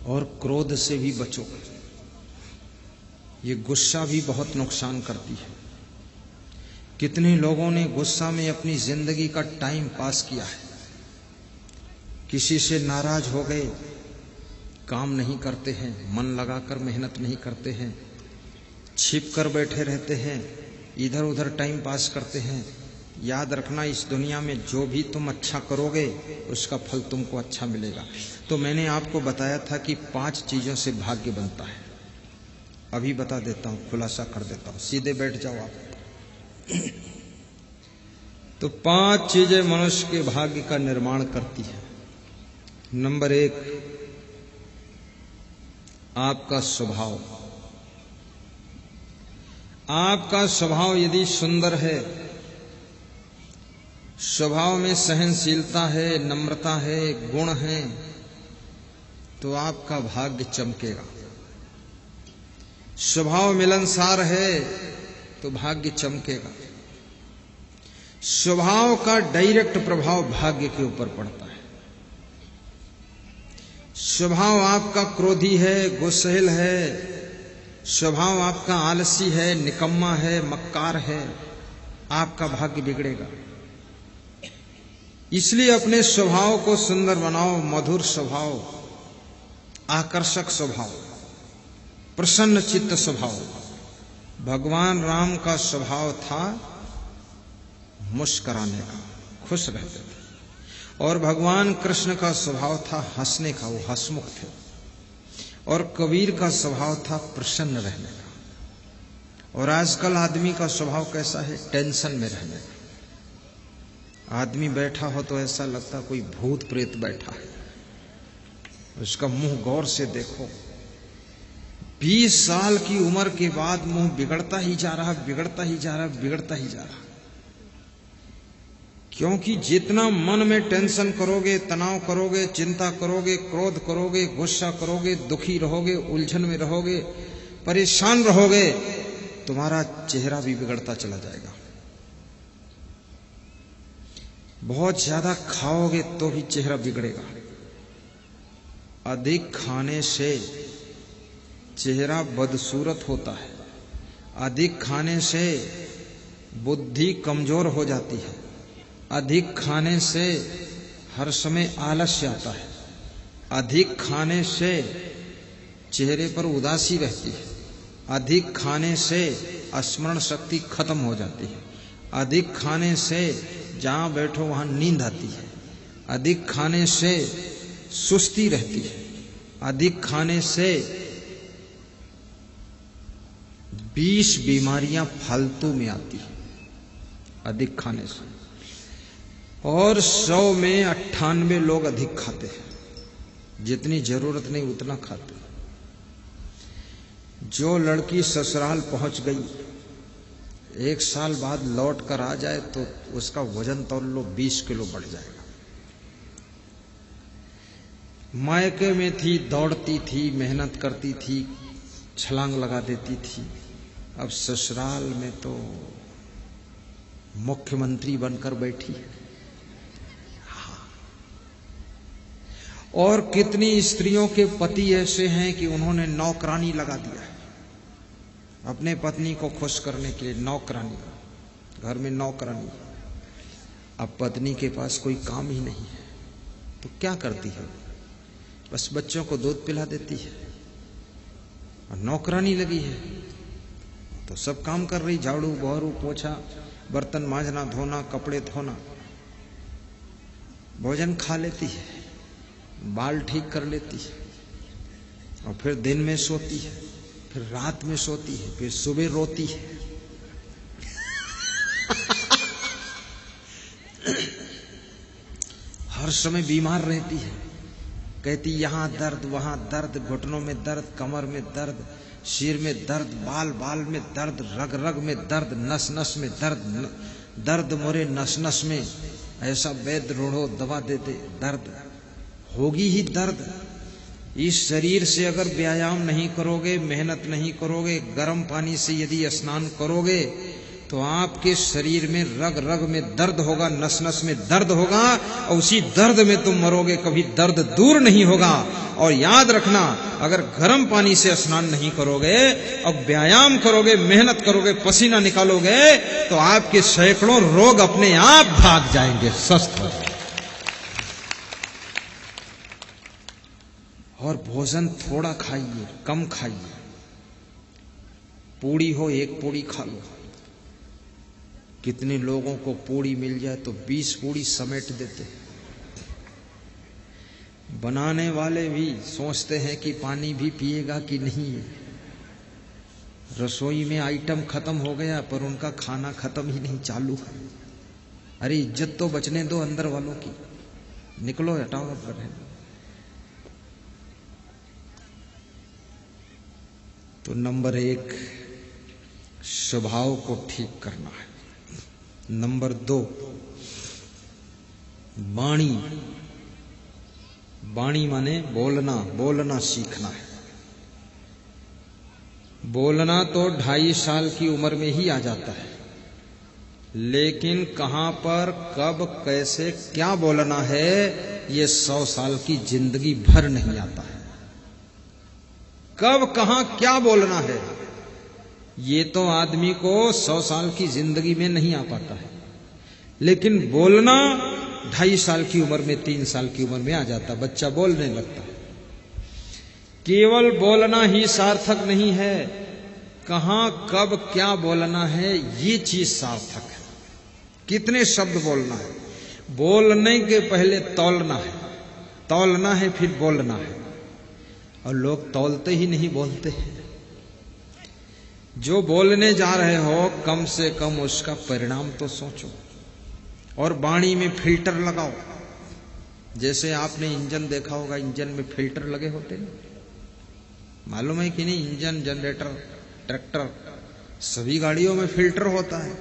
और क्रोध से भी बचो। ये गुस्सा भी बहुत नुकसान करती है। कितने लोगों ने गुस्सा में अपनी जिंदगी का टाइम पास किया है। किसी से नाराज हो गए, काम नहीं करते हैं, मन लगाकर मेहनत नहीं करते हैं, छिप कर बैठे रहते हैं, इधर उधर टाइम पास करते हैं। याद रखना, इस दुनिया में जो भी तुम अच्छा करोगे उसका फल तुमको अच्छा मिलेगा। तो मैंने आपको बताया था कि 5 चीजों से भाग्य बनता है। अभी बता देता हूं, खुलासा कर देता हूं, सीधे बैठ जाओ आप। तो 5 चीजें मनुष्य के भाग्य का निर्माण करती है। नंबर 1, आपका स्वभाव। आपका स्वभाव यदि सुंदर है, स्वभाव में सहनशीलता है, नम्रता है, गुण है, तो आपका भाग्य चमकेगा। स्वभाव मिलनसार है तो भाग्य चमकेगा। स्वभाव का डायरेक्ट प्रभाव भाग्य के ऊपर पड़ता है। स्वभाव आपका क्रोधी है, गुस्सैल है, स्वभाव आपका आलसी है, निकम्मा है, मक्कार है, आपका भाग्य बिगड़ेगा। इसलिए अपने स्वभाव को सुंदर बनाओ। मधुर स्वभाव, आकर्षक स्वभाव, प्रसन्न चित्त स्वभाव। भगवान राम का स्वभाव था मुस्कुराने का, खुश रहते थे। और भगवान कृष्ण का स्वभाव था हंसने का, वो हंसमुख थे। और कबीर का स्वभाव था प्रसन्न रहने का। और आजकल आदमी का स्वभाव कैसा है? टेंशन में रहने का। आदमी बैठा हो तो ऐसा लगता कोई भूत प्रेत बैठा है। उसका मुंह गौर से देखो, 20 साल की उम्र के बाद मुंह बिगड़ता ही जा रहा, बिगड़ता ही जा रहा, बिगड़ता ही जा रहा। क्योंकि जितना मन में टेंशन करोगे, तनाव करोगे, चिंता करोगे, क्रोध करोगे, गुस्सा करोगे, दुखी रहोगे, उलझन में रहोगे, परेशान रहोगे, तुम्हारा चेहरा भी बिगड़ता चला जाएगा। बहुत ज्यादा खाओगे तो भी चेहरा बिगड़ेगा। अधिक खाने से चेहरा बदसूरत होता है। अधिक खाने से बुद्धि कमजोर हो जाती है। अधिक खाने से हर समय आलस्य आता है। अधिक खाने से चेहरे पर उदासी रहती है। अधिक खाने से स्मरण शक्ति खत्म हो जाती है। अधिक खाने से जहां बैठो वहां नींद आती है। अधिक खाने से सुस्ती रहती है। अधिक खाने से 20 बीमारियां फालतू में आती है अधिक खाने से। और 100 में 98 लोग अधिक खाते हैं। जितनी जरूरत नहीं उतना खाते। जो लड़की ससुराल पहुंच गई, 1 साल बाद लौट कर आ जाए तो उसका वजन तौल लो 20 किलो बढ़ जाएगा। मायके में थी, दौड़ती थी, मेहनत करती थी, छलांग लगा देती थी। अब ससुराल में तो मुख्यमंत्री बनकर बैठी है। और कितनी स्त्रियों के पति ऐसे हैं कि उन्होंने नौकरानी लगा दिया है अपने पत्नी को खुश करने के लिए। नौकरानी, घर में नौकरानी। अब पत्नी के पास कोई काम ही नहीं है तो क्या करती है? बस बच्चों को दूध पिला देती है। और नौकरानी लगी है तो सब काम कर रही, झाड़ू, बहरू, पोछा, बर्तन मांजना, धोना, कपड़े धोना, भोजन खा लेती है, बाल ठीक कर लेती है, और फिर दिन में सोती है, फिर रात में सोती है, फिर सुबह रोती है। हर समय बीमार रहती है। कहती यहां दर्द, वहां दर्द, घुटनों में दर्द, कमर में दर्द, सिर में दर्द, बाल बाल में दर्द, रग रग में दर्द, नस नस में दर्द, दर्द मोरे नस नस में। ऐसा वैद्य रोड़ो, दवा दे दे, दर्द होगी ही दर्द। इस शरीर से अगर व्यायाम नहीं करोगे, मेहनत नहीं करोगे, गर्म पानी से यदि स्नान करोगे तो आपके शरीर में रग रग में दर्द होगा, नस नस में दर्द होगा, और उसी दर्द में तुम मरोगे। कभी दर्द दूर नहीं होगा। और याद रखना, अगर गर्म पानी से स्नान नहीं करोगे और व्यायाम करोगे, मेहनत करोगे, पसीना निकालोगे, तो आपके सैकड़ों रोग अपने आप भाग जाएंगे, स्वस्थ हो जाएंगे। और भोजन थोड़ा खाइए, कम खाइए। पूड़ी हो 1 पूड़ी खा लो। कितने लोगों को पूड़ी मिल जाए तो 20 पूड़ी समेट देते हैं। बनाने वाले भी सोचते हैं कि पानी भी पिएगा कि नहीं। रसोई में आइटम खत्म हो गया पर उनका खाना खत्म ही नहीं चालू है। अरे इज्जत तो बचने दो अंदर वालों की, निकलो, हटाओ अब कर। तो नंबर 1 स्वभाव को ठीक करना है। नंबर 2 वाणी माने बोलना, बोलना सीखना है। बोलना तो 2.5 साल की उम्र में ही आ जाता है, लेकिन कहां पर, कब, कैसे, क्या बोलना है, ये 100 साल की जिंदगी भर नहीं आता है। कब, कहां, क्या बोलना है, ये तो आदमी को 100 साल की जिंदगी में नहीं आ पाता है, लेकिन बोलना 2.5 साल की उम्र में, 3 साल की उम्र में आ जाता, बच्चा बोलने लगता है। केवल बोलना ही सार्थक नहीं है, कहां, कब, क्या बोलना है, ये चीज सार्थक है। कितने शब्द बोलना है, बोलने के पहले तौलना है, तौलना है फिर बोलना है। और लोग तौलते ही नहीं, बोलते हैं। जो बोलने जा रहे हो कम से कम उसका परिणाम तो सोचो। और वाणी में फिल्टर लगाओ। जैसे आपने इंजन देखा होगा, इंजन में फिल्टर लगे होते हैं, मालूम है कि नहीं? इंजन, जनरेटर, ट्रैक्टर, सभी गाड़ियों में फिल्टर होता है।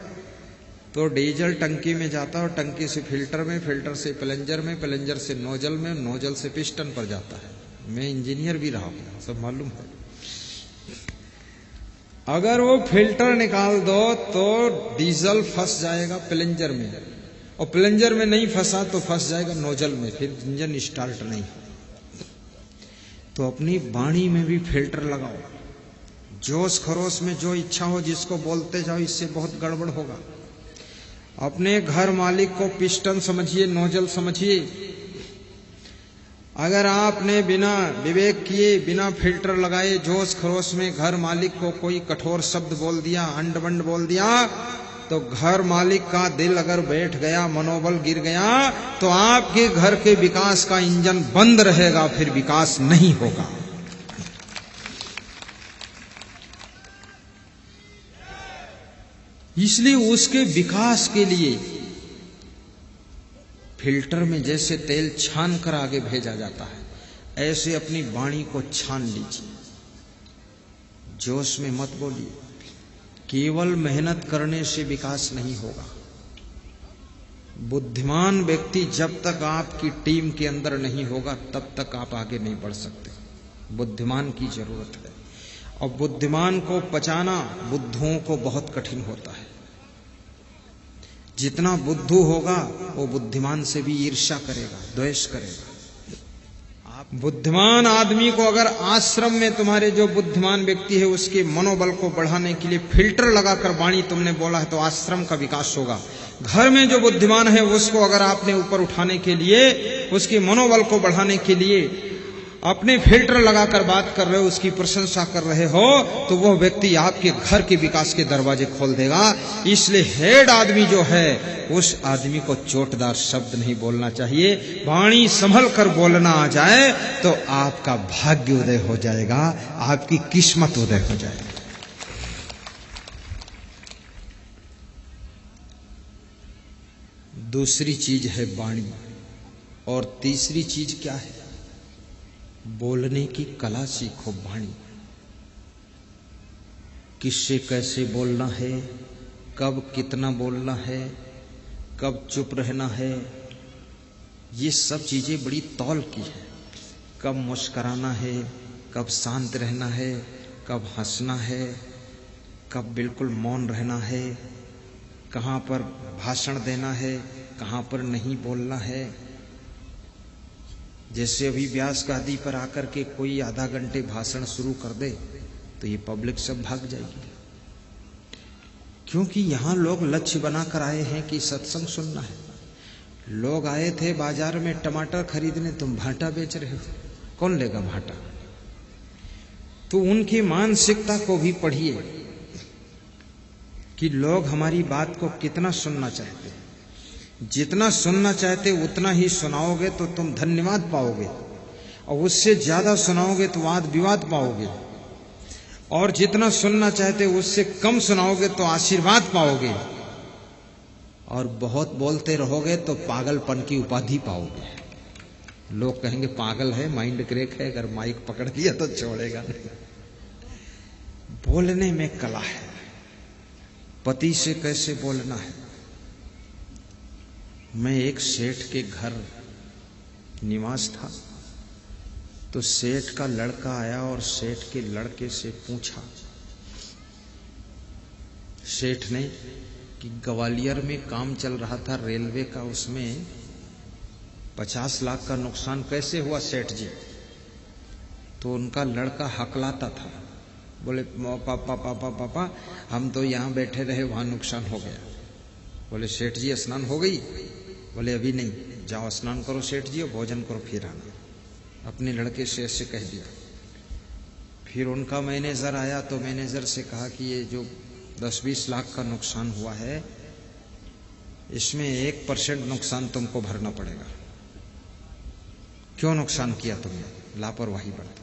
तो डीजल टंकी में जाता है और टंकी से फिल्टर में, फिल्टर से प्लंजर में, प्लंजर से नोजल में, नोजल से पिस्टन पर जाता है। मैं इंजीनियर भी रहा हूं, सब मालूम है। अगर वो फिल्टर निकाल दो तो डीजल फंस जाएगा प्लंजर में, और प्लंजर में नहीं फंसा तो फंस जाएगा नोजल में, फिर इंजन स्टार्ट नहीं। तो अपनी वाणी में भी फिल्टर लगाओ। जोश खरोश में जो इच्छा हो जिसको बोलते जाओ, इससे बहुत गड़बड़ होगा। अपने घर मालिक को पिस्टन समझिए, नोजल समझिए। अगर आपने बिना विवेक किए, बिना फिल्टर लगाए, जोश खरोश में घर मालिक को कोई कठोर शब्द बोल दिया, अंड बंड बोल दिया, तो घर मालिक का दिल अगर बैठ गया, मनोबल गिर गया, तो आपके घर के विकास का इंजन बंद रहेगा, फिर विकास नहीं होगा। इसलिए उसके विकास के लिए फिल्टर में जैसे तेल छान कर आगे भेजा जाता है, ऐसे अपनी वाणी को छान लीजिए। जोश में मत बोलिए। केवल मेहनत करने से विकास नहीं होगा। बुद्धिमान व्यक्ति जब तक आपकी टीम के अंदर नहीं होगा तब तक आप आगे नहीं बढ़ सकते। बुद्धिमान की जरूरत है, और बुद्धिमान को पचाना बुद्धुओं को बहुत कठिन होता है। जितना बुद्धू होगा वो बुद्धिमान से भी ईर्ष्या करेगा, द्वेष करेगा। बुद्धिमान आदमी को अगर आश्रम में तुम्हारे जो बुद्धिमान व्यक्ति है उसके मनोबल को बढ़ाने के लिए फिल्टर लगाकर वाणी तुमने बोला है तो आश्रम का विकास होगा। घर में जो बुद्धिमान है उसको अगर आपने ऊपर उठाने के लिए, उसके मनोबल को बढ़ाने के लिए अपने फिल्टर लगाकर बात कर रहे हो, उसकी प्रशंसा कर रहे हो, तो वह व्यक्ति आपके घर के विकास के दरवाजे खोल देगा। इसलिए हेड आदमी जो है उस आदमी को चोटदार शब्द नहीं बोलना चाहिए। वाणी संभल कर बोलना आ जाए तो आपका भाग्य उदय हो जाएगा, आपकी किस्मत उदय हो जाएगी। दूसरी चीज है वाणी, और तीसरी चीज क्या है? बोलने की कला सीखो। वाणी, किससे कैसे बोलना है, कब कितना बोलना है, कब चुप रहना है, ये सब चीजें बड़ी तौल की है। कब मुस्कुराना है, कब शांत रहना है, कब हंसना है, कब बिल्कुल मौन रहना है, कहाँ पर भाषण देना है, कहाँ पर नहीं बोलना है। जैसे अभी व्यास गादी पर आकर के कोई आधा घंटे भाषण शुरू कर दे तो ये पब्लिक सब भाग जाएगी, क्योंकि यहां लोग लक्ष्य बनाकर आए हैं कि सत्संग सुनना है। लोग आए थे बाजार में टमाटर खरीदने, तुम भाटा बेच रहे हो, कौन लेगा भाटा? तो उनकी मानसिकता को भी पढ़िए कि लोग हमारी बात को कितना सुनना चाहते हैं। जितना सुनना चाहते उतना ही सुनाओगे तो तुम धन्यवाद पाओगे, और उससे ज्यादा सुनाओगे तो वाद विवाद पाओगे, और जितना सुनना चाहते उससे कम सुनाओगे तो आशीर्वाद पाओगे, और बहुत बोलते रहोगे तो पागलपन की उपाधि पाओगे। लोग कहेंगे पागल है, माइंड क्रेक है, अगर माइक पकड़ लिया तो छोड़ेगा नहीं। बोलने में कला है। पति से कैसे बोलना है। मैं एक सेठ के घर निवास था, तो सेठ का लड़का आया और सेठ के लड़के से पूछा, सेठ ने, कि ग्वालियर में काम चल रहा था रेलवे का, उसमें 50 लाख का नुकसान कैसे हुआ सेठ जी? तो उनका लड़का हकलाता था, बोले पापा पापा पापा हम तो यहाँ बैठे रहे, वहां नुकसान हो गया। बोले सेठ जी स्नान हो गई? बोले अभी नहीं, जाओ स्नान करो सेठ जी और भोजन करो फिर आना। अपने लड़के से ऐसे कह दिया। फिर उनका मैनेजर आया तो मैनेजर से कहा कि ये जो 10-20 लाख का नुकसान हुआ है, इसमें 1% नुकसान तुमको भरना पड़ेगा। क्यों नुकसान किया तुमने? लापरवाही बरती।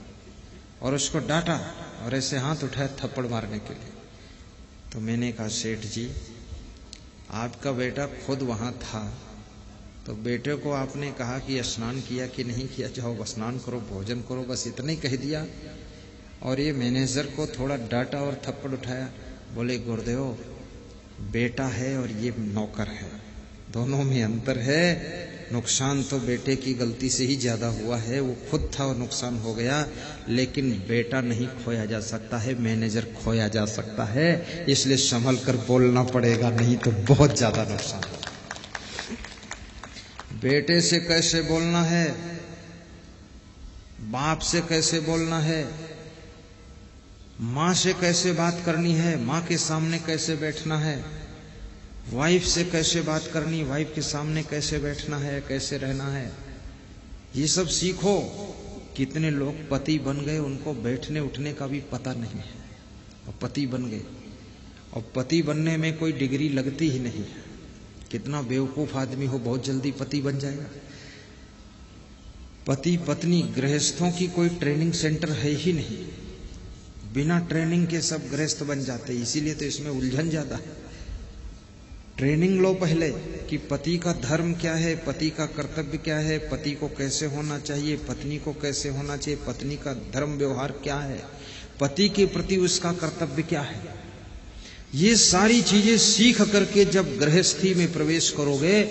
और उसको डांटा और ऐसे हाथ उठाया थप्पड़ मारने के लिए। तो मैंने कहा सेठ जी, आपका बेटा खुद वहां था, तो बेटे को आपने कहा कि स्नान किया कि नहीं किया, जाओ स्नान करो भोजन करो, बस इतना ही कह दिया, और ये मैनेजर को थोड़ा डांटा और थप्पड़ उठाया। बोले गुरुदेव, बेटा है और ये नौकर है, दोनों में अंतर है। नुकसान तो बेटे की गलती से ही ज्यादा हुआ है, वो खुद था और नुकसान हो गया, लेकिन बेटा नहीं खोया जा सकता है, मैनेजर खोया जा सकता है। इसलिए संभल कर बोलना पड़ेगा, नहीं तो बहुत ज्यादा नुकसान होगा। बेटे से कैसे बोलना है, बाप से कैसे बोलना है, माँ से कैसे बात करनी है, माँ के सामने कैसे बैठना है, वाइफ से कैसे बात करनी, वाइफ के सामने कैसे बैठना है, कैसे रहना है, ये सब सीखो। कितने लोग पति बन गए, उनको बैठने उठने का भी पता नहीं है, और पति बन गए। और पति बनने में कोई डिग्री लगती ही नहीं है। कितना बेवकूफ आदमी हो, बहुत जल्दी पति बन जाएगा। पति पत्नी गृहस्थों की कोई ट्रेनिंग सेंटर है ही नहीं, बिना ट्रेनिंग के सब गृहस्थ बन जाते, इसीलिए तो इसमें उलझन ज्यादा है। ट्रेनिंग लो पहले कि पति का धर्म क्या है, पति का कर्तव्य क्या है, पति को कैसे होना चाहिए, पत्नी को कैसे होना चाहिए, पत्नी का धर्म व्यवहार क्या है, पति के प्रति उसका कर्तव्य क्या है। ये सारी चीजें सीख करके जब गृहस्थी में प्रवेश करोगे,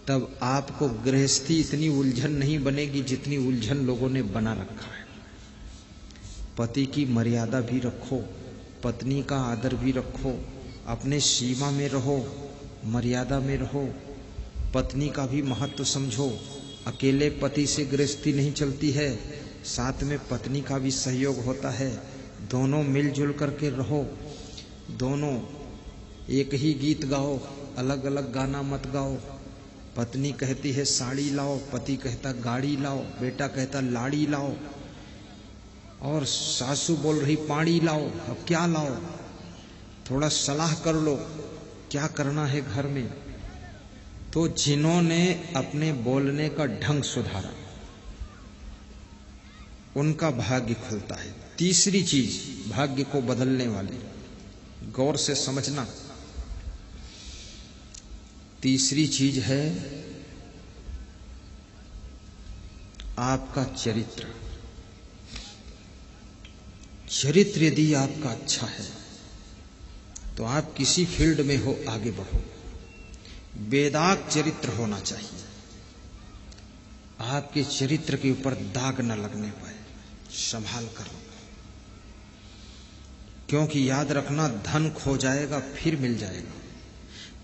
तब आपको गृहस्थी इतनी उलझन नहीं बनेगी जितनी उलझन लोगों ने बना रखा है। पति की मर्यादा भी रखो, पत्नी का आदर भी रखो, अपने सीमा में रहो, मर्यादा में रहो, पत्नी का भी महत्व समझो। अकेले पति से गृहस्थी नहीं चलती है, साथ में पत्नी का भी सहयोग होता है। दोनों मिलजुल करके रहो, दोनों एक ही गीत गाओ, अलग अलग गाना मत गाओ। पत्नी कहती है साड़ी लाओ, पति कहता गाड़ी लाओ, बेटा कहता लाड़ी लाओ, और सासू बोल रही पानी लाओ। अब क्या लाओ? थोड़ा सलाह कर लो क्या करना है घर में। तो जिन्होंने अपने बोलने का ढंग सुधारा, उनका भाग्य खुलता है। तीसरी चीज भाग्य को बदलने वाली, गौर से समझना, तीसरी चीज है आपका चरित्र। चरित्र यदि आपका अच्छा है तो आप किसी फील्ड में हो आगे बढ़ो। बेदाग चरित्र होना चाहिए, आपके चरित्र के ऊपर दाग न लगने पाए, संभाल कर लो। क्योंकि याद रखना, धन खो जाएगा फिर मिल जाएगा,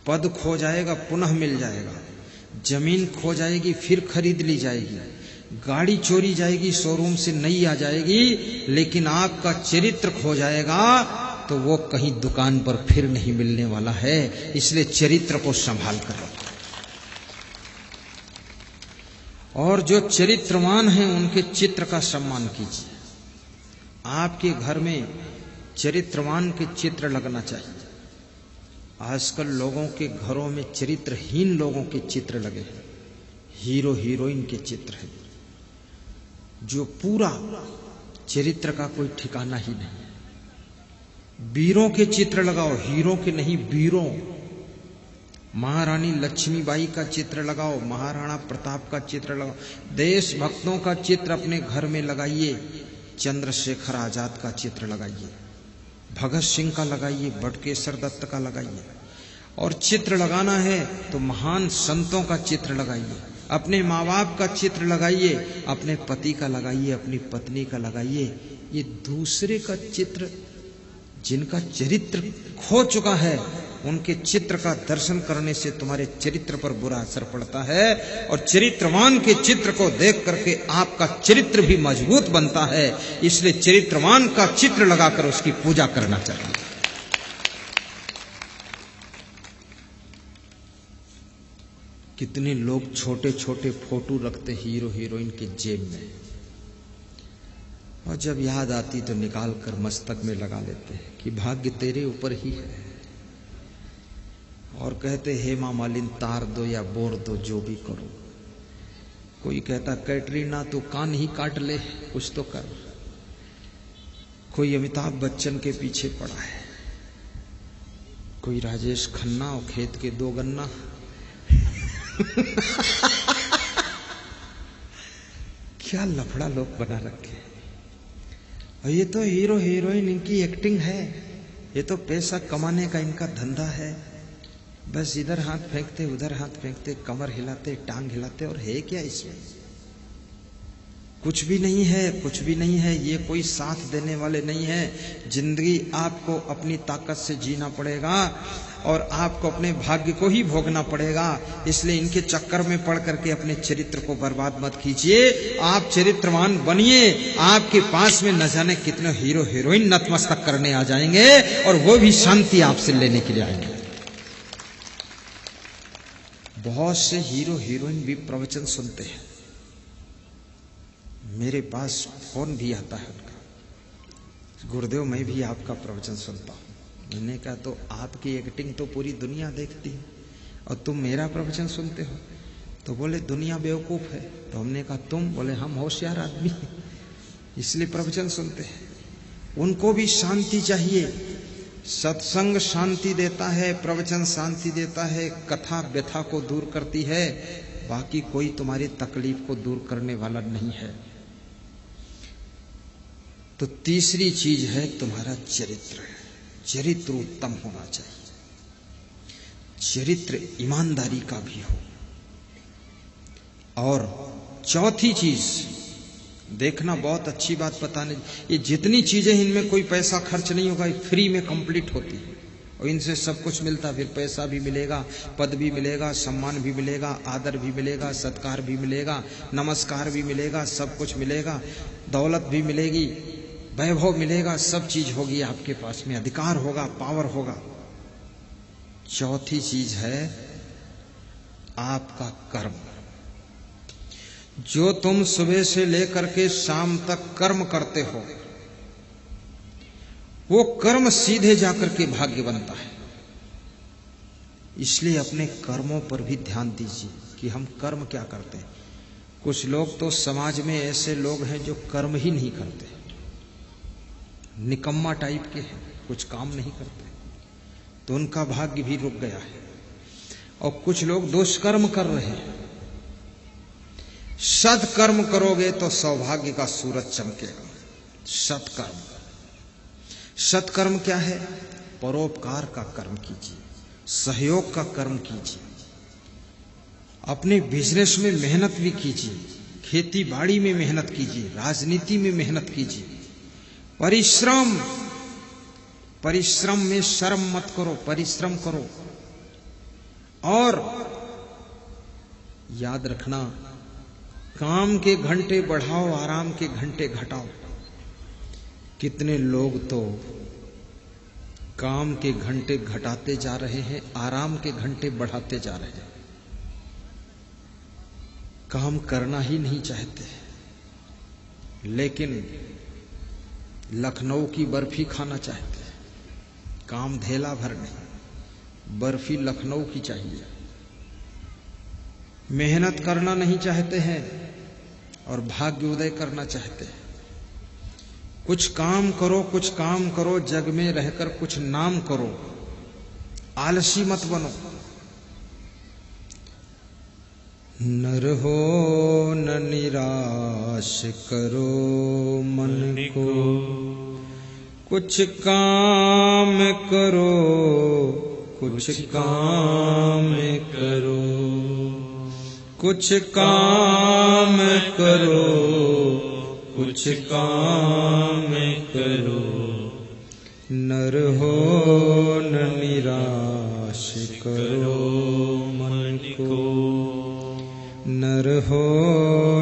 पद खो जाएगा पुनः मिल जाएगा, जमीन खो जाएगी फिर खरीद ली जाएगी, गाड़ी चोरी जाएगी शोरूम से नई आ जाएगी, लेकिन आपका चरित्र खो जाएगा तो वो कहीं दुकान पर फिर नहीं मिलने वाला है। इसलिए चरित्र को संभाल कर रखो। और जो चरित्रवान हैं उनके चित्र का सम्मान कीजिए। आपके घर में चरित्रवान के चित्र लगना चाहिए। आजकल लोगों के घरों में चरित्रहीन लोगों के चित्र लगे हैं, हीरो हीरोइन के चित्र हैं, जो पूरा चरित्र का कोई ठिकाना ही नहीं है। वीरों के चित्र लगाओ, हीरो के नहीं, वीरों। महारानी लक्ष्मीबाई का चित्र लगाओ, महाराणा प्रताप का चित्र लगाओ, देशभक्तों का चित्र अपने घर में लगाइए। चंद्रशेखर आजाद का चित्र लगाइए, भगत सिंह का लगाइए, बटुकेश्वर दत्त का लगाइए। और चित्र लगाना है तो महान संतों का चित्र लगाइए, अपने माँ बाप का चित्र लगाइए, अपने पति का लगाइए, अपनी पत्नी का लगाइए। ये दूसरे का चित्र, जिनका चरित्र खो चुका है, उनके चित्र का दर्शन करने से तुम्हारे चरित्र पर बुरा असर पड़ता है। और चरित्रवान के चित्र को देख करके आपका चरित्र भी मजबूत बनता है। इसलिए चरित्रवान का चित्र लगाकर उसकी पूजा करना चाहिए। कितने लोग छोटे छोटे फोटो रखते हीरो हीरोइन के जेब में, और जब याद आती तो निकाल कर मस्तक में लगा लेते हैं कि भाग्य तेरे ऊपर ही है। और कहते हेमा मालिनी तार दो या बोर दो, जो भी करो। कोई कहता कैटरीना तू कान ही काट ले, कुछ तो कर। कोई अमिताभ बच्चन के पीछे पड़ा है, कोई राजेश खन्ना और खेत के 2 गन्ना। क्या लफड़ा लोग बना रखे। और ये तो हीरो हीरोइन, इनकी एक्टिंग है, ये तो पैसा कमाने का इनका धंधा है। बस इधर हाथ फेंकते उधर हाथ फेंकते, कमर हिलाते टांग हिलाते, और है क्या इसमें? कुछ भी नहीं है, कुछ भी नहीं है। ये कोई साथ देने वाले नहीं है। जिंदगी आपको अपनी ताकत से जीना पड़ेगा और आपको अपने भाग्य को ही भोगना पड़ेगा। इसलिए इनके चक्कर में पड़ करके अपने चरित्र को बर्बाद मत कीजिए। आप चरित्रवान बनिए। आपके पास में न जाने कितने हीरो हीरोइन नतमस्तक करने आ जाएंगे, और वो भी शांति आपसे लेने के लिए आएंगे। बहुत से हीरो हीरोइन भी प्रवचन सुनते हैं, मेरे पास फोन भी आता है उनका, गुरुदेव मैं भी आपका प्रवचन सुनता हूं। मैंने कहा तो आपकी एक्टिंग तो पूरी दुनिया देखती है और तुम मेरा प्रवचन सुनते हो? तो बोले दुनिया बेवकूफ है। तो हमने कहा तुम? बोले हम होशियार आदमी इसलिए प्रवचन सुनते हैं। उनको भी शांति चाहिए। सत्संग शांति देता है, प्रवचन शांति देता है, कथा व्यथा को दूर करती है, बाकी कोई तुम्हारी तकलीफ को दूर करने वाला नहीं है। तो तीसरी चीज है तुम्हारा चरित्र। चरित्र उत्तम होना चाहिए, चरित्र ईमानदारी का भी हो। और चौथी चीज देखना, बहुत अच्छी बात बताने, ये जितनी चीजें इनमें कोई पैसा खर्च नहीं होगा, फ्री में कंप्लीट होती है और इनसे सब कुछ मिलता। फिर पैसा भी मिलेगा, पद भी मिलेगा, सम्मान भी मिलेगा, आदर भी मिलेगा, सत्कार भी मिलेगा, नमस्कार भी मिलेगा, सब कुछ मिलेगा, दौलत भी मिलेगी, वैभव मिलेगा, सब चीज होगी आपके पास में, अधिकार होगा, पावर होगा। चौथी चीज है आपका कर्म। जो तुम सुबह से लेकर के शाम तक कर्म करते हो, वो कर्म सीधे जाकर के भाग्य बनता है। इसलिए अपने कर्मों पर भी ध्यान दीजिए कि हम कर्म क्या करते हैं। कुछ लोग तो समाज में ऐसे लोग हैं जो कर्म ही नहीं करते, निकम्मा टाइप के हैं, कुछ काम नहीं करते, तो उनका भाग्य भी रुक गया है। और कुछ लोग दुष्कर्म कर रहे हैं। सत्कर्म करोगे तो सौभाग्य का सूरज चमकेगा। सत्कर्म, सत्कर्म क्या है? परोपकार का कर्म कीजिए, सहयोग का कर्म कीजिए, अपने बिजनेस में मेहनत भी कीजिए, खेती बाड़ी में मेहनत कीजिए, राजनीति में मेहनत कीजिए। परिश्रम, परिश्रम में शर्म मत करो, परिश्रम करो। और याद रखना, काम के घंटे बढ़ाओ, आराम के घंटे घटाओ। कितने लोग तो काम के घंटे घटाते जा रहे हैं, आराम के घंटे बढ़ाते जा रहे हैं। काम करना ही नहीं चाहते, लेकिन लखनऊ की बर्फी खाना चाहते हैं। काम धेला भर नहीं, बर्फी लखनऊ की चाहिए। मेहनत करना नहीं चाहते हैं और भाग्योदय करना चाहते हैं। कुछ काम करो, कुछ काम करो, जग में रहकर कुछ नाम करो, आलसी मत बनो। नर हो न निराश करो मन को, कुछ काम करो, कुछ काम करो, कुछ काम करो, कुछ काम करो। नर हो न निराश करो मन को, नर हो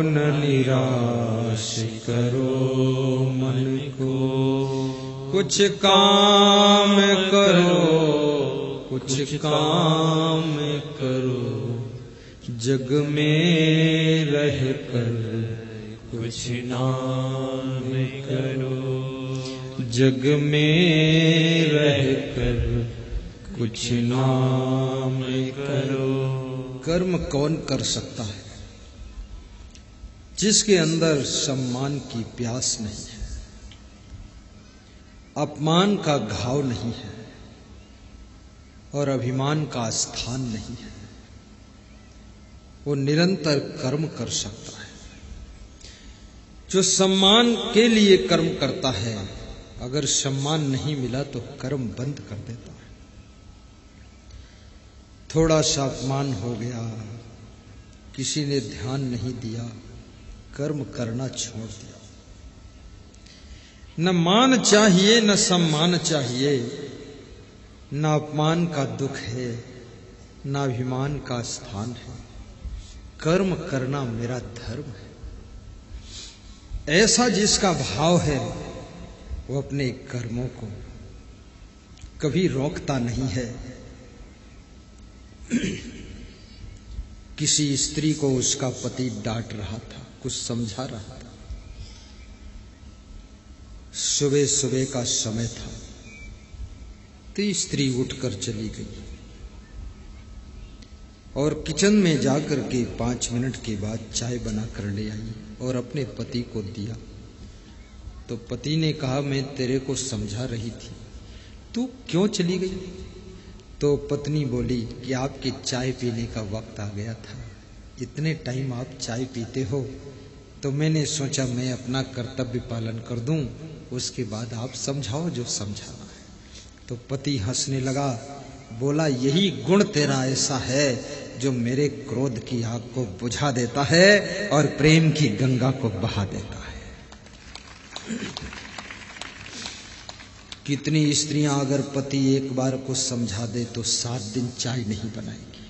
न निराश करो मन को। कुछ काम करो, कुछ काम करो, जग में रह कर कुछ नाम करो, जग में रह कर कुछ नाम करो। कर्म कौन कर सकता है? जिसके अंदर सम्मान की प्यास नहीं है, अपमान का घाव नहीं है और अभिमान का स्थान नहीं है, वो निरंतर कर्म कर सकता है। जो सम्मान के लिए कर्म करता है, अगर सम्मान नहीं मिला तो कर्म बंद कर देता है। थोड़ा सा अपमान हो गया, किसी ने ध्यान नहीं दिया, कर्म करना छोड़ दिया। न मान चाहिए, न सम्मान चाहिए, न अपमान का दुख है, न अभिमान का स्थान है। कर्म करना मेरा धर्म है। ऐसा जिसका भाव है, वो अपने कर्मों को कभी रोकता नहीं है। किसी स्त्री को उसका पति डांट रहा था, कुछ समझा रहा था। सुबह सुबह का समय था, तो स्त्री उठकर चली गई और किचन में जाकर के 5 मिनट के बाद चाय बना कर ले आई और अपने पति को दिया। तो पति ने कहा, मैं तेरे को समझा रही थी, तू क्यों चली गई? तो पत्नी बोली कि आपकी चाय पीने का वक्त आ गया था, इतने टाइम आप चाय पीते हो, तो मैंने सोचा मैं अपना कर्तव्य पालन कर दूं, उसके बाद आप समझाओ जो समझाना है। तो पति हंसने लगा, बोला, यही गुण तेरा ऐसा है जो मेरे क्रोध की आग को बुझा देता है और प्रेम की गंगा को बहा देता है। कितनी स्त्रियां अगर पति एक बार को समझा दे तो 7 दिन चाय नहीं बनाएगी।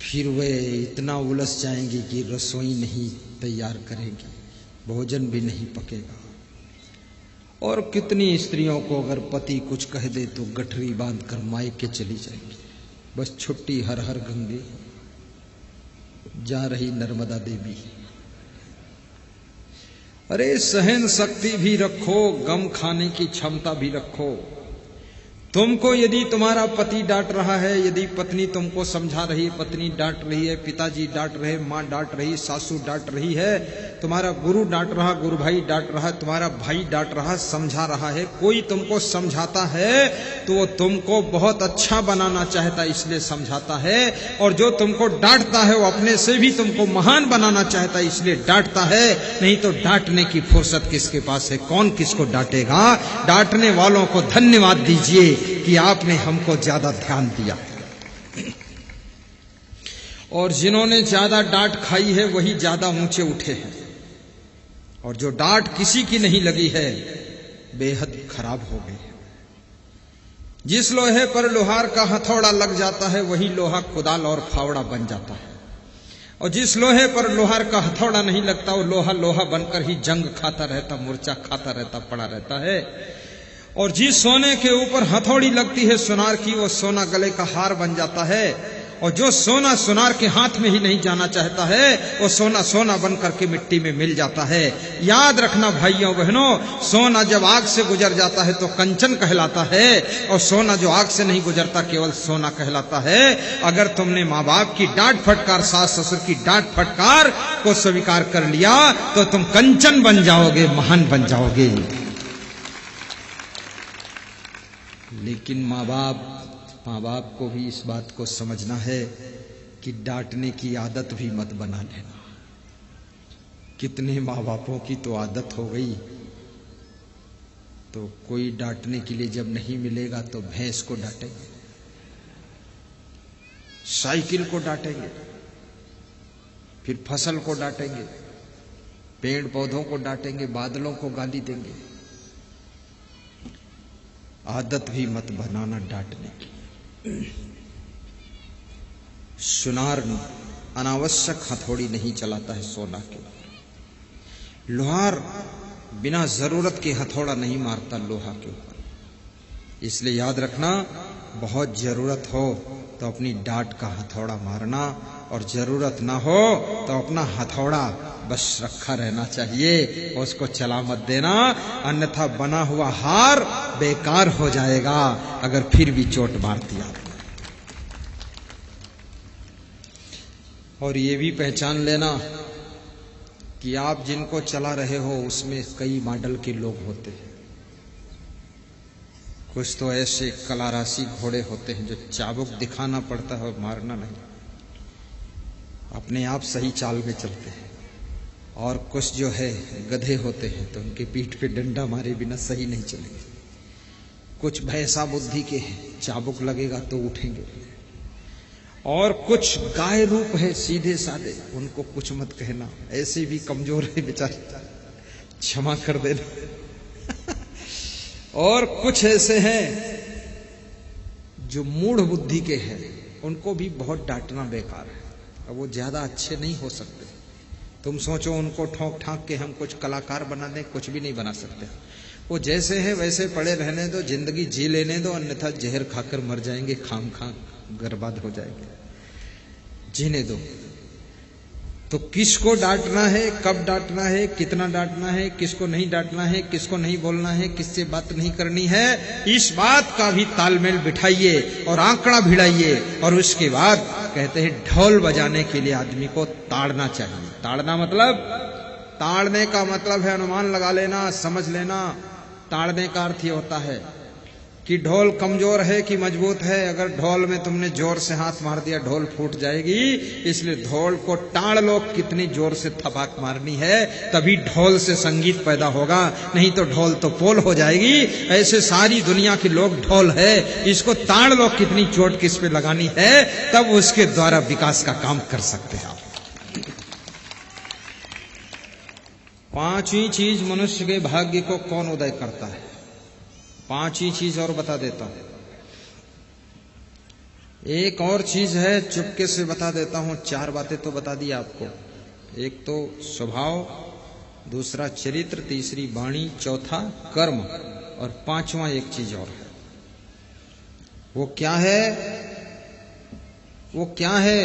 फिर वे इतना उलझ जाएंगी कि रसोई नहीं तैयार करेंगी, भोजन भी नहीं पकेगा। और कितनी स्त्रियों को अगर पति कुछ कह दे तो गठरी बांधकर मायके चली जाएंगी। बस छुट्टी हर हर गंगे, जा रही नर्मदा देवी। अरे सहन शक्ति भी रखो, गम खाने की क्षमता भी रखो। तुमको यदि तुम्हारा पति डांट रहा है, यदि पत्नी तुमको समझा रही है, पत्नी डांट रही है, पिताजी डांट रहे, माँ डांट रही, सासू डांट रही है, तुम्हारा गुरु डांट रहा, गुरु भाई डांट रहा, तुम्हारा भाई डांट रहा, समझा रहा है, कोई तुमको समझाता है तो वो तुमको बहुत अच्छा बनाना चाहता है इसलिए समझाता है, और जो तुमको डांटता है वो अपने से भी तुमको महान बनाना चाहता है इसलिए डांटता है। नहीं तो डांटने की फुर्सत किसके पास है? कौन किसको डांटेगा? डांटने वालों को धन्यवाद दीजिए कि आपने हमको ज्यादा ध्यान दिया। और जिन्होंने ज्यादा डांट खाई है वही ज्यादा ऊंचे उठे हैं, और जो डांट किसी की नहीं लगी है बेहद खराब हो गई है। जिस लोहे पर लोहार का हथौड़ा लग जाता है वही लोहा कुदाल और फावड़ा बन जाता है, और जिस लोहे पर लोहार का हथौड़ा नहीं लगता वो लोहा लोहा बनकर ही जंग खाता रहता, मूर्छा खाता रहता, पड़ा रहता है। और जिस सोने के ऊपर हथौड़ी लगती है सुनार की, वो सोना गले का हार बन जाता है। और जो सोना सुनार के हाथ में ही नहीं जाना चाहता है वो सोना सोना बन करके मिट्टी में मिल जाता है। याद रखना भाइयों बहनों, सोना जब आग से गुजर जाता है तो कंचन कहलाता है, और सोना जो आग से नहीं गुजरता केवल सोना कहलाता है। अगर तुमने माँ बाप की डांट फटकार, सास ससुर की डांट फटकार को स्वीकार कर लिया तो तुम कंचन बन जाओगे, महान बन जाओगे। लेकिन माँ बाप को भी इस बात को समझना है कि डांटने की आदत भी मत बना लेना। कितने माँ बापों की तो आदत हो गई, तो कोई डांटने के लिए जब नहीं मिलेगा तो भैंस को डांटेंगे, साइकिल को डांटेंगे, फिर फसल को डांटेंगे, पेड़ पौधों को डांटेंगे, बादलों को गाली देंगे। आदत भी मत बनाना डांटने की। सुनार अनावश्यक हथौड़ी नहीं चलाता है सोना के ऊपर। लोहार बिना जरूरत के हथौड़ा नहीं मारता लोहा के ऊपर। इसलिए याद रखना, बहुत जरूरत हो तो अपनी डांट का हथौड़ा मारना, और जरूरत ना हो तो अपना हथौड़ा बस रखा रहना चाहिए, उसको चला मत देना, अन्यथा बना हुआ हार बेकार हो जाएगा अगर फिर भी चोट मार दिया। और ये भी पहचान लेना कि आप जिनको चला रहे हो उसमें कई मॉडल के लोग होते हैं। कुछ तो ऐसे कलाराशि घोड़े होते हैं जो चाबुक दिखाना पड़ता है और मारना नहीं, अपने आप सही चाल में चलते हैं। और कुछ जो है गधे होते हैं तो उनके पीठ पे डंडा मारे बिना सही नहीं चलेंगे। कुछ भैंसा बुद्धि के हैं, चाबुक लगेगा तो उठेंगे। और कुछ गाय रूप है, सीधे साधे, उनको कुछ मत कहना, ऐसे भी कमजोर है बेचारे, क्षमा कर देना। और कुछ ऐसे हैं जो मूढ़ बुद्धि के हैं, उनको भी बहुत डांटना बेकार है। अब वो ज्यादा अच्छे नहीं हो सकते। तुम सोचो उनको ठोक ठाक के हम कुछ कलाकार बना दें, कुछ भी नहीं बना सकते। वो जैसे हैं वैसे पड़े रहने दो, जिंदगी जी लेने दो, अन्यथा जहर खाकर मर जाएंगे, खाम बर्बाद हो जाएंगे। जीने दो। तो किसको डांटना है, कब डांटना है, कितना डांटना है, किसको नहीं डांटना है, किसको नहीं बोलना है, किससे बात नहीं करनी है, इस बात का भी तालमेल बिठाइए और आंकड़ा भिड़ाइए। और उसके बाद कहते हैं ढोल बजाने के लिए आदमी को ताड़ना चाहिए। ताड़ना मतलब, ताड़ने का मतलब है अनुमान लगा लेना, समझ लेना। ताड़ने का अर्थ ये होता है कि ढोल कमजोर है कि मजबूत है। अगर ढोल में तुमने जोर से हाथ मार दिया ढोल फूट जाएगी, इसलिए ढोल को ताड़ लो, कितनी जोर से थपाक मारनी है, तभी ढोल से संगीत पैदा होगा, नहीं तो ढोल तो पोल हो जाएगी। ऐसे सारी दुनिया के लोग ढोल है, इसको ताड़ लो, कितनी चोट किस पे लगानी है, तब उसके द्वारा विकास का काम कर सकते हैं आप। पांचवी चीज मनुष्य के भाग्य को कौन उदय करता है, पांचवी चीज और बता देता हूं। एक और चीज है, चुपके से बता देता हूं। चार बातें तो बता दी आपको। एक तो स्वभाव, दूसरा चरित्र, तीसरी वाणी, चौथा कर्म, और पांचवा एक चीज और है। वो क्या है? वो क्या है?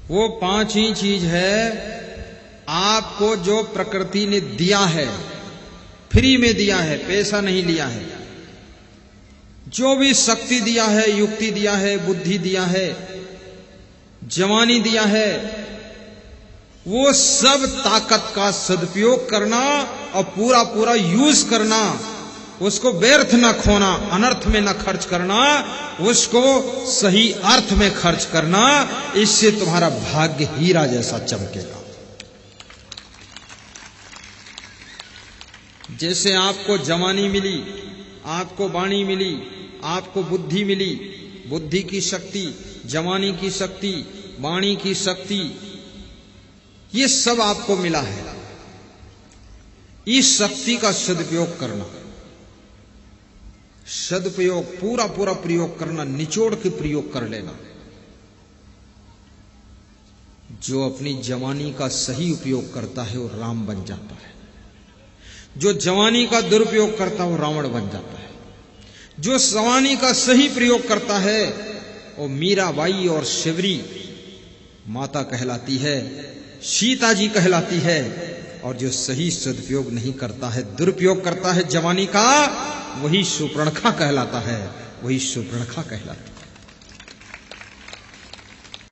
वो पांचवी चीज है, आपको जो प्रकृति ने दिया है, फ्री में दिया है, पैसा नहीं लिया है, जो भी शक्ति दिया है, युक्ति दिया है, बुद्धि दिया है, जवानी दिया है, वो सब ताकत का सदुपयोग करना और पूरा पूरा यूज करना, उसको व्यर्थ न खोना, अनर्थ में न खर्च करना, उसको सही अर्थ में खर्च करना। इससे तुम्हारा भाग्य हीरा जैसा चमकेगा। जैसे आपको जवानी मिली, आपको वाणी मिली, आपको बुद्धि मिली, बुद्धि की शक्ति, जवानी की शक्ति, वाणी की शक्ति, ये सब आपको मिला है। इस शक्ति का सदुपयोग करना, सदुपयोग पूरा पूरा प्रयोग करना, निचोड़ के प्रयोग कर लेना। जो अपनी जवानी का सही उपयोग करता है वो राम बन जाता है, जो जवानी का दुरुपयोग करता है वो रावण बन जाता है। जो जवानी का सही प्रयोग करता है वो मीराबाई और शिवरी माता कहलाती है, सीता जी कहलाती है। और जो सही सदुपयोग नहीं करता है, दुरुपयोग करता है जवानी का, वही सुपर्णखा कहलाता है, वही सुपर्णखा कहलाती है।